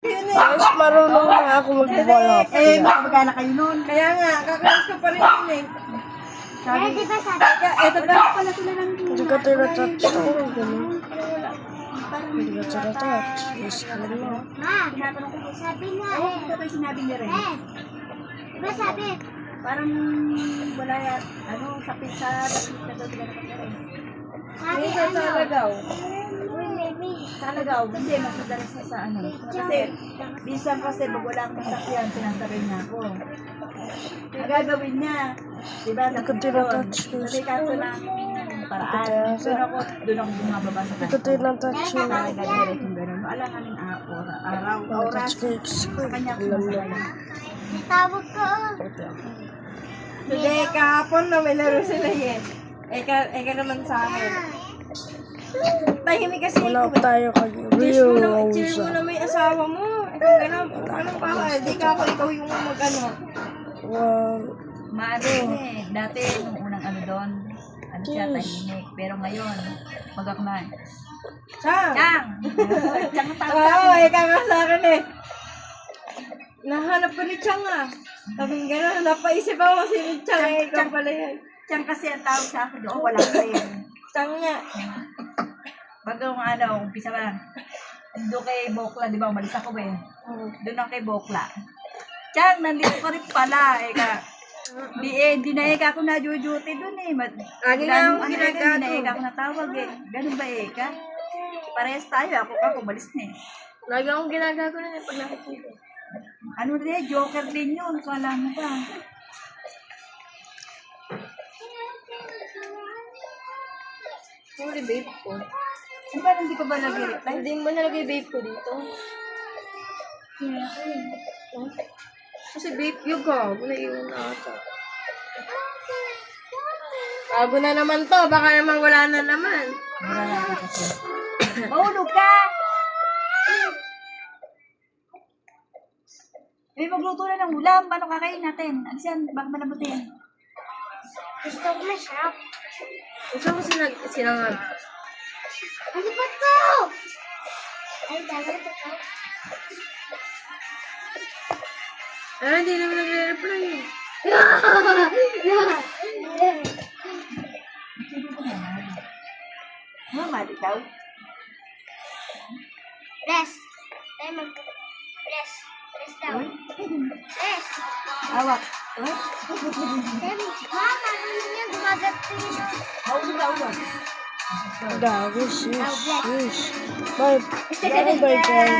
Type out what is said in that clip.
Guys, marunong na ako mag-develop. Magkana kayo nun. Kaya nga, kakayos ko pa rin yun eh. Sabi, di ba sabi? Eto ba pala sila ng Hindi ka tinatouch ako. Ganun. Hindi ka tinatouch. Yes, ganun lang. Ma, sabi nga eh. Ito ba sinabi niya rin? Di ba sabi? Parang wala yan. Sapit sa lapit na daw sila nakatira. Sabi Minsan sa Alagaw. Uy, baby. Sa Alagaw, hindi, mas madalas na sa Kasi, minsan kasi pag wala akong masakyan, sinasabay niya ako. Ang gagawin niya, di ba, tinatouch. Kasi kaso ng paraan. Doon ako bumababa sa Hindi ka tinatouch yun. Nagagalit yung gano'n. Alanganin araw, oras. Touch cakes. Sa kanya ako masakay. Tawag ko. Hindi, kahapon na may laro sila eh. Eka naman sa akin. Tahimik kasi Wala ako. tayo kay Chill mo Rio. na may asawa mo. Ikaw gano'n. Anong pa? Di ka ako, ikaw yung mag-ano. Maano dati nung unang doon, siya tahimik. Pero ngayon, magakman. Chang! Chang! Chang ang tawag sa Oo, akin. eka nga sa akin eh. Nahanap ko ni Chang ah. Sabi gano'n, napaisip ako si Chang eh. Ikaw pala yan. Chang kasi ang tawag sa akin doon, wala pa rin. Chang nga. Bago umpisa ba? Doon kay Bokla, di ba? Umalis ako eh. Doon ako kay Bokla. Chang, nandito ka rin pala. Di na ako na-duty doon eh. Lagi nga akong ginagago. Di na ako natawag eh. Ganun ba Eka? Parehas tayo. Ako ka, umalis na eh. Lagi akong ginagago na yung pag nakikita. Ano rin eh, joker din yun. Kala mo ba? Sorry, babe ko. Di ba hindi ko ba nag-reply? Hindi mo nalagay babe ko dito. Kasi babe, yung gago na iwan na ata. Gago na naman to. Baka naman wala na naman. Wala na kasi. Mahulog ka! Magluto na ng ulam. Paano kakain natin? Ano siyan? Baka malabutin. Gusto ko masarap. Gusto mo sinangag? Ano ba to? Ay, dapat ito. Hindi naman nagre-reply eh. Mama, ikaw? Rest. Tayo Rest. Rest daw. Rest. Awak. Mama, ano niya? Gumagat ko yun. Mahulog ka uwan. Gago, shish. Bye. Bye, guys.